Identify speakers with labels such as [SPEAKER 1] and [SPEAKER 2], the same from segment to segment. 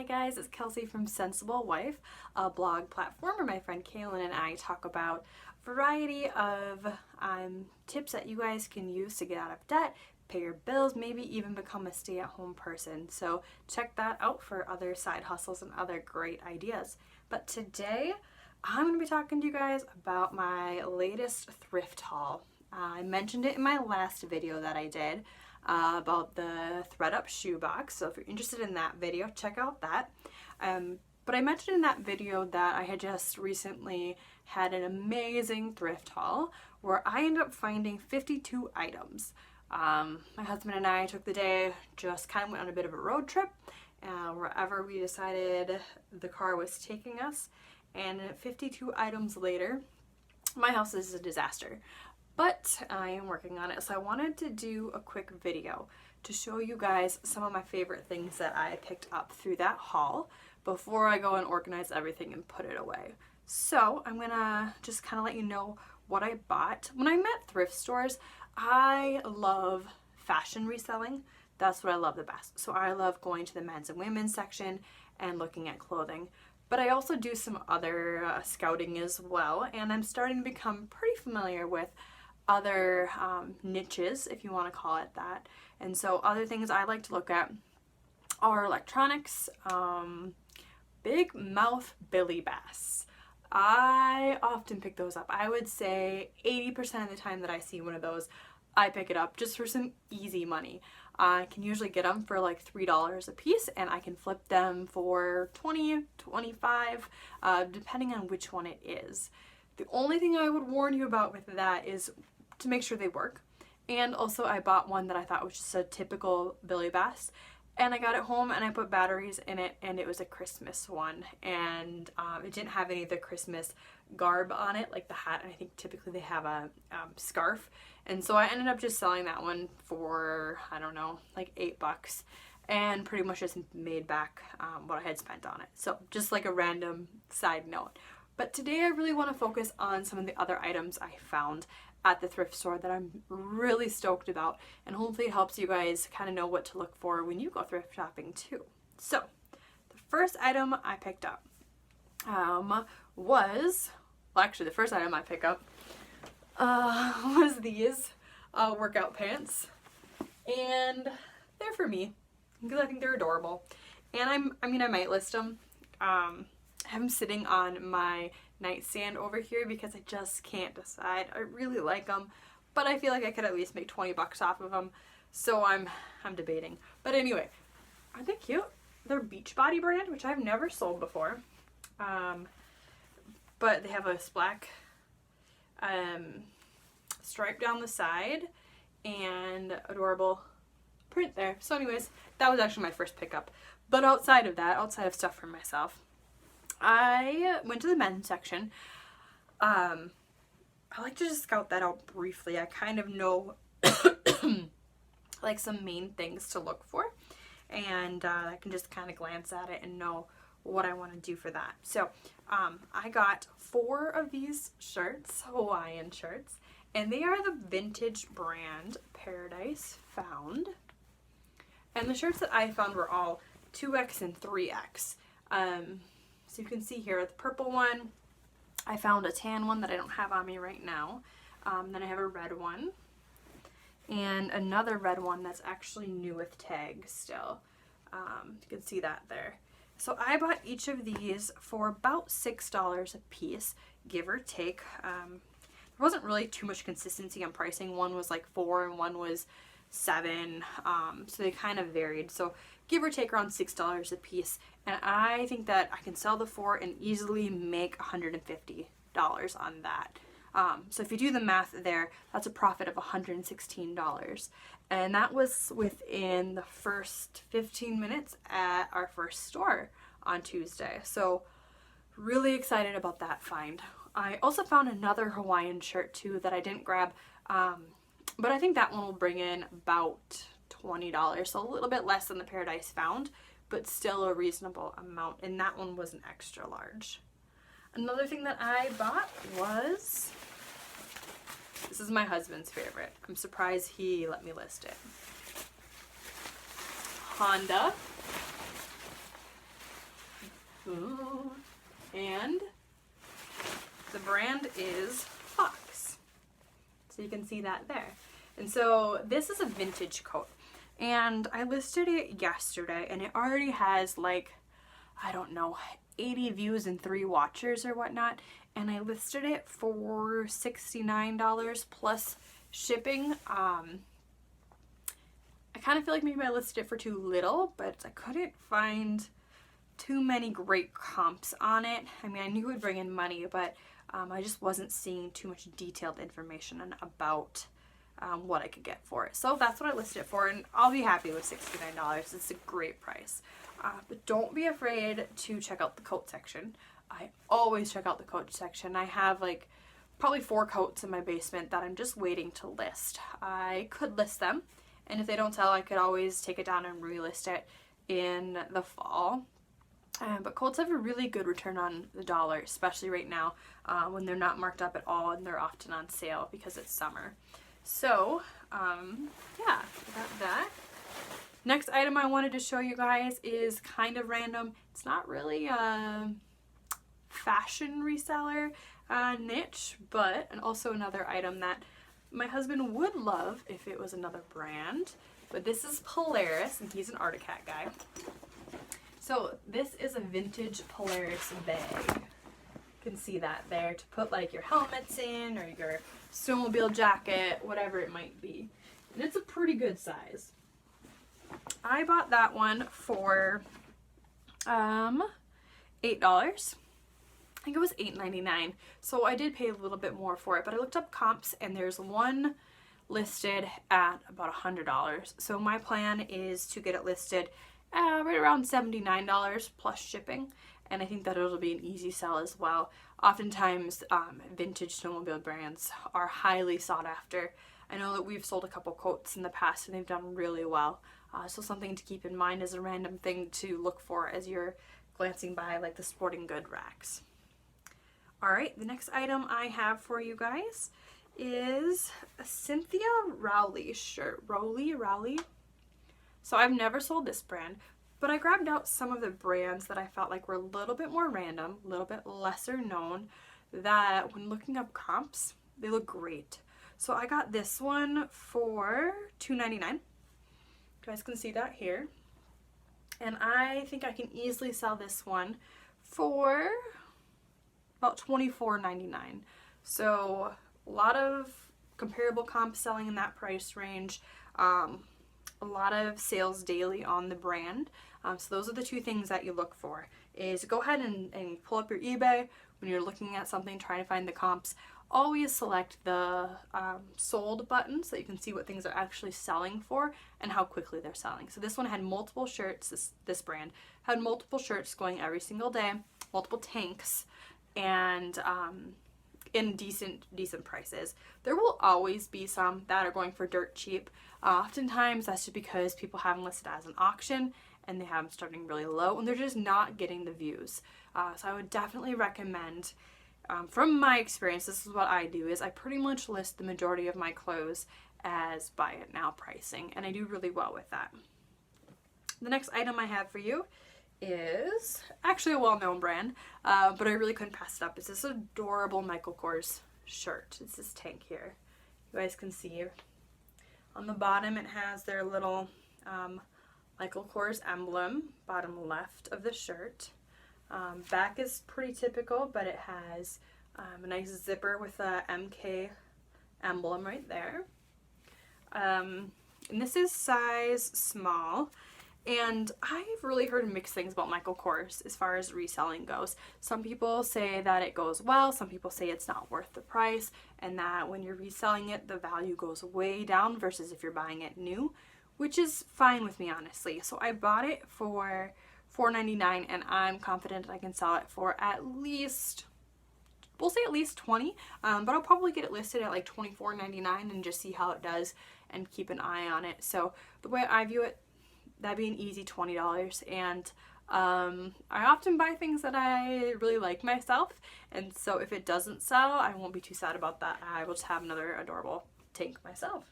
[SPEAKER 1] guys, it's Kelsey from Sensible Wife, a blog platform where my friend Kaylin and I talk about a variety of tips that you guys can use to get out of debt, pay your bills, maybe even become a stay-at-home person. So check that out for other side hustles and other great ideas. But today, I'm going to be talking to you guys about my latest thrift haul. I mentioned it in my last video that I did about the thread-up shoebox. So if you're interested in that video, check out that. But I mentioned in that video that I had just recently had an amazing thrift haul where I ended up finding 52 items. My husband and I took the day, just kind of went on a bit of a road trip wherever we decided the car was taking us. And 52 items later, my house is a disaster. But I am working on it, so I wanted to do a quick video to show you guys some of my favorite things that I picked up through that haul before I go and organize everything and put it away. So I'm gonna just kind of let you know what I bought. When I'm at thrift stores, I love fashion reselling. That's what I love the best. So I love going to the men's and women's section and looking at clothing. But I also do some other scouting as well, and I'm starting to become pretty familiar with other niches, if you want to call it that. And so other things I like to look at are electronics, big mouth Billy Bass. I often pick those up. I would say 80% of the time that I see one of those, I pick it up just for some easy money. I can usually get them for like $3 a piece, and I can flip them for $20, $25, depending on which one it is. The only thing I would warn you about with that is to make sure they work. And also I bought one that I thought was just a typical Billy Bass, and I got it home and I put batteries in it, and it was a Christmas one, and it didn't have any of the Christmas garb on it, like the hat, and I think typically they have a scarf. And so I ended up just selling that one for, I don't know, like $8, and pretty much just made back what I had spent on it. So just like a random side note. But today I really want to focus on some of the other items I found at the thrift store that I'm really stoked about, and hopefully it helps you guys kind of know what to look for when you go thrift shopping too. So the first item I picked up was the first item I picked up was these workout pants, and they're for me because I think they're adorable, and I might list them. I have them sitting on my nightstand over here because I just can't decide. I really like them, but I feel like I could at least make 20 bucks off of them, so I'm debating. But anyway, aren't they cute? They're Beachbody brand, which I've never sold before, but they have a black stripe down the side and adorable print there. So anyways, that was actually my first pickup. But outside of that, outside of stuff for myself, I went to the men's section. I like to just scout that out briefly. I kind of know like some main things to look for, and I can just kind of glance at it and know what I want to do for that. So I got 4 of these shirts, Hawaiian shirts, and they are the vintage brand Paradise Found. And the shirts that I found were all 2X and 3X. So you can see here, the purple one, I found a tan one that I don't have on me right now. Then I have a red one, and another red one that's actually new with tags still. You can see that there. So I bought each of these for about $6 a piece, give or take. There wasn't really too much consistency on pricing. One was like $4 and one was $7, so they kind of varied. So give or take around $6 a piece, and I think that I can sell the 4 and easily make $150 on that. So if you do the math there, that's a profit of $116, and that was within the first 15 minutes at our first store on Tuesday. So really excited about that find. I also found another Hawaiian shirt too that I didn't grab, but I think that one will bring in about $20, so a little bit less than the Paradise Found, but still a reasonable amount, and that one was an extra large. Another thing that I bought was, this is my husband's favorite. I'm surprised he let me list it. Honda Ooh. And the brand is Fox. So you can see that there. And so this is a vintage coat. And I listed it yesterday and it already has like, I don't know, 80 views and 3 watchers or whatnot. And I listed it for $69 plus shipping. I kind of feel like maybe I listed it for too little, but I couldn't find too many great comps on it. I mean, I knew it would bring in money, but I just wasn't seeing too much detailed information about what I could get for it. So that's what I listed it for, and I'll be happy with $69. It's a great price. But don't be afraid to check out the coat section. I always check out the coat section. I have like probably 4 coats in my basement that I'm just waiting to list. I could list them, and if they don't sell, I could always take it down and relist it in the fall. But coats have a really good return on the dollar, especially right now when they're not marked up at all and they're often on sale because it's summer. So, yeah, got that. Next item I wanted to show you guys is kind of random. It's not really a fashion reseller niche, but and also another item that my husband would love if it was another brand. But this is Polaris, and he's an Arctic Cat guy. So this is a vintage Polaris bag. You can see that there to put like your helmets in or your snowmobile jacket, whatever it might be. And it's a pretty good size. I bought that one for $8. I think it was $8.99. So I did pay a little bit more for it, but I looked up comps and there's one listed at about $100. So my plan is to get it listed right around $79 plus shipping, and I think that it'll be an easy sell as well. Oftentimes vintage snowmobile brands are highly sought after. I know that we've sold a couple coats in the past and they've done really well, so something to keep in mind as a random thing to look for as you're glancing by like the sporting good racks. Alright, the next item I have for you guys is a Cynthia Rowley shirt. Rowley. So I've never sold this brand, but I grabbed out some of the brands that I felt like were a little bit more random, a little bit lesser known, that when looking up comps, they look great. So I got this one for $2.99. You guys can see that here. And I think I can easily sell this one for about $24.99. So a lot of comparable comps selling in that price range. A lot of sales daily on the brand. So those are the 2 things that you look for. Is go ahead and pull up your eBay when you're looking at something, trying to find the comps. Always select the sold button so that you can see what things are actually selling for and how quickly they're selling. So this one had multiple shirts, this brand had multiple shirts going every single day, multiple tanks, and in decent prices. There will always be some that are going for dirt cheap. Oftentimes that's just because people have them listed as an auction and they have them starting really low and they're just not getting the views. So I would definitely recommend, from my experience, this is what I do, is I pretty much list the majority of my clothes as buy it now pricing, and I do really well with that. The next item I have for you is actually a well-known brand, but I really couldn't pass it up. It's this adorable Michael Kors shirt. It's this tank here. You guys can see on the bottom it has their little Michael Kors emblem, bottom left of the shirt. Back is pretty typical, but it has a nice zipper with a MK emblem right there. And this is size small. And I've really heard mixed things about Michael Kors as far as reselling goes. Some people say that it goes well, some people say it's not worth the price, and that when you're reselling it, the value goes way down versus if you're buying it new, which is fine with me, honestly. So I bought it for $4.99, and I'm confident I can sell it for at least, we'll say at least $20, but I'll probably get it listed at like $24.99 and just see how it does and keep an eye on it. So the way I view it, that'd be an easy $20, and I often buy things that I really like myself, and so if it doesn't sell, I won't be too sad about that. I will just have another adorable tank myself.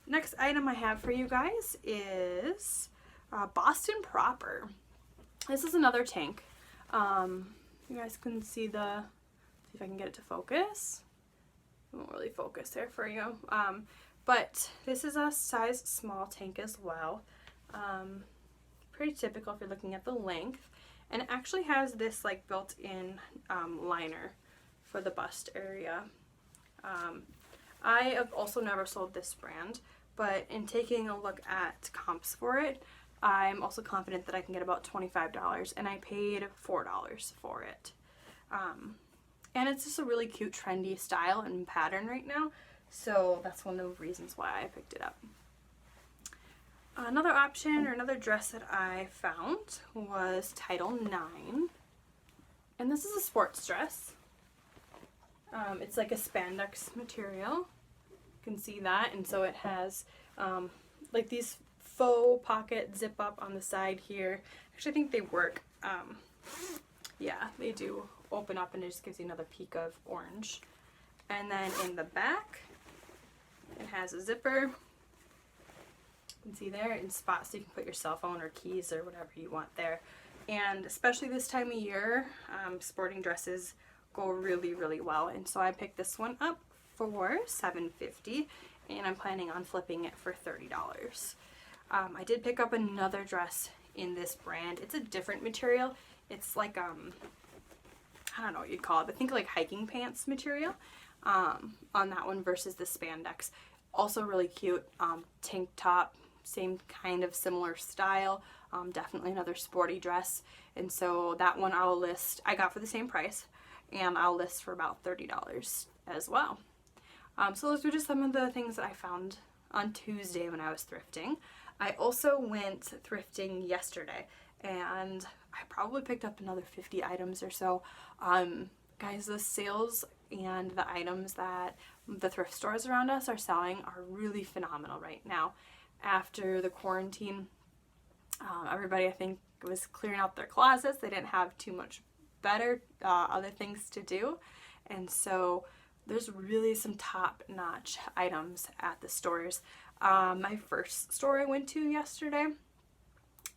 [SPEAKER 1] Next item I have for you guys is Boston Proper. This is another tank. You guys can see see if I can get it to focus. It won't really focus there for you. But this is a size small tank as well. Pretty typical if you're looking at the length. And it actually has this like built-in liner for the bust area. I have also never sold this brand, but in taking a look at comps for it, I'm also confident that I can get about $25, and I paid $4 for it. And it's just a really cute, trendy style and pattern right now, so that's one of the reasons why I picked it up. Another option or another dress that I found was Title IX, and this is a sports dress. It's like a spandex material. You can see that, and so it has like these faux pocket zip up on the side here. Actually, I think they work. Yeah, they do open up, and it just gives you another peek of orange. And then in the back, it has a zipper. You can see there in spots so you can put your cell phone or keys or whatever you want there. And especially this time of year, sporting dresses go really, really well. And so I picked this one up for $7.50, and I'm planning on flipping it for $30. I did pick up another dress in this brand. It's a different material. It's like, I don't know what you'd call it, but think like hiking pants material on that one versus the spandex. Also really cute. Tank top, same kind of similar style. Definitely another sporty dress. And so that one I got for the same price, and I'll list for about $30 as well. So those were just some of the things that I found on Tuesday when I was thrifting. I also went thrifting yesterday, and I probably picked up another 50 items or so. Guys, the sales and the items that the thrift stores around us are selling are really phenomenal right now. After the quarantine, everybody, I think, was clearing out their closets. They didn't have too much other things to do, and so there's really some top-notch items at the stores. My first store I went to yesterday,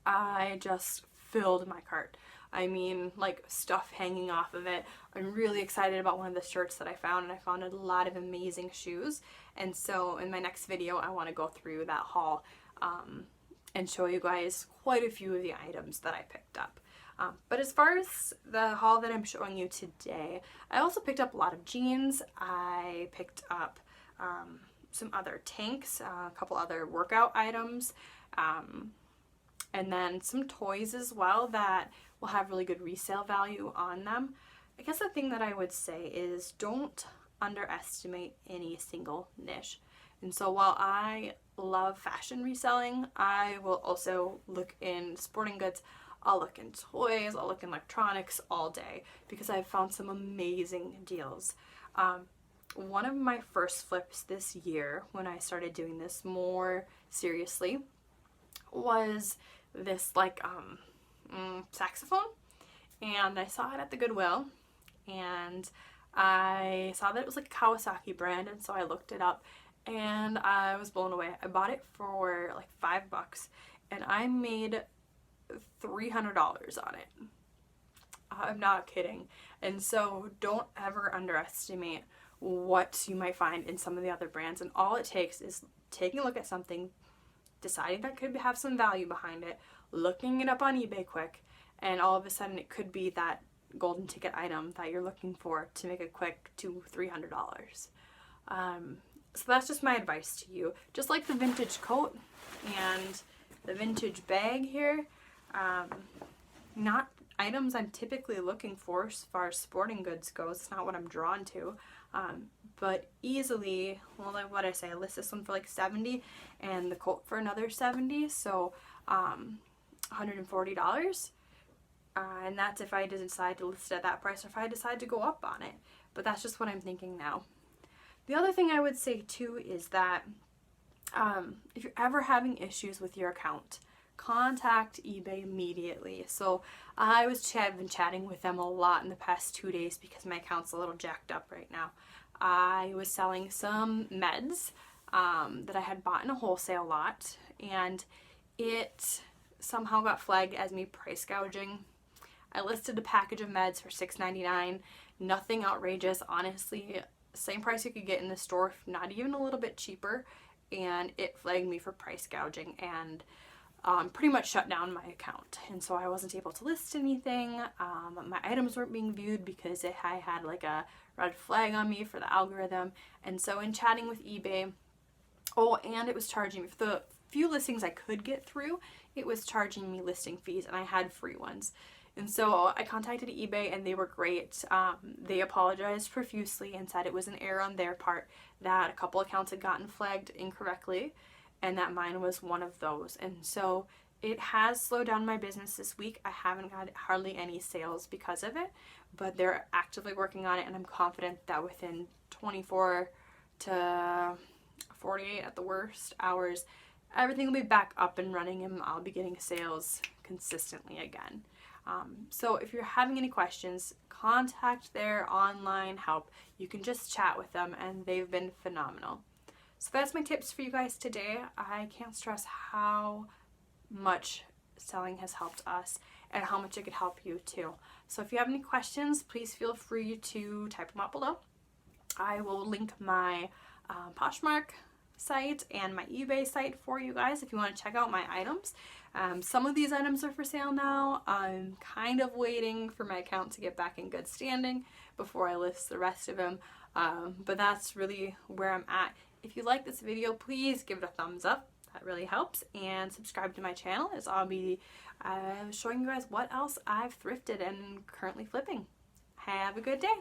[SPEAKER 1] I just filled my cart. I mean, like, stuff hanging off of it. I'm really excited about one of the shirts that I found, and I found a lot of amazing shoes. And so in my next video, I want to go through that haul and show you guys quite a few of the items that I picked up. But as far as the haul that I'm showing you today, I also picked up a lot of jeans. I picked up some other tanks, a couple other workout items, and then some toys as well that will have really good resale value on them. I guess the thing that I would say is don't underestimate any single niche. And so while I love fashion reselling, I will also look in sporting goods. I'll look in toys, I'll look in electronics all day because I've found some amazing deals. One of my first flips this year when I started doing this more seriously was this saxophone, and I saw it at the Goodwill, and I saw that it was like a Kawasaki brand, and so I looked it up and I was blown away. I bought it for like $5 and I made $300 on it. I'm not kidding. And so don't ever underestimate what you might find in some of the other brands, and all it takes is taking a look at something, deciding that could have some value behind it, looking it up on eBay quick, and all of a sudden it could be that golden ticket item that you're looking for to make a quick $200-300. So that's just my advice to you. Just like the vintage coat and the vintage bag here, not items I'm typically looking for as far as sporting goods goes. It's not what I'm drawn to. But easily, well, like what I say, I list this one for like $70 and the coat for another $70, so $140. And that's if I decide to list it at that price or if I decide to go up on it. But that's just what I'm thinking now. The other thing I would say too is that if you're ever having issues with your account, contact eBay immediately. So I've been chatting with them a lot in the past 2 days because my account's a little jacked up right now. I was selling some meds that I had bought in a wholesale lot, and it somehow got flagged as me price gouging. I listed a package of meds for $6.99. Nothing outrageous, honestly. Same price you could get in the store, not even a little bit cheaper. And it flagged me for price gouging and pretty much shut down my account. And so I wasn't able to list anything. My items weren't being viewed because I had like a red flag on me for the algorithm. And so in chatting with eBay, oh, and it was charging me for the few listings I could get through, it was charging me listing fees, and I had free ones. And so I contacted eBay and they were great. They apologized profusely and said it was an error on their part, that a couple accounts had gotten flagged incorrectly and that mine was one of those. And so it has slowed down my business this week. I haven't got hardly any sales because of it, but they're actively working on it, and I'm confident that within 24 to 48 at the worst hours, everything will be back up and running and I'll be getting sales consistently again. So if you're having any questions, contact their online help. You can just chat with them and they've been phenomenal. So that's my tips for you guys today. I can't stress how much selling has helped us and how much it could help you too. So if you have any questions, please feel free to type them up below. I will link my Poshmark site and my eBay site for you guys if you want to check out my items. Some of these items are for sale now. I'm kind of waiting for my account to get back in good standing before I list the rest of them, but that's really where I'm at. If you like this video, please give it a thumbs up. That really helps, and subscribe to my channel as I'll be showing you guys what else I've thrifted and currently flipping. Have a good day.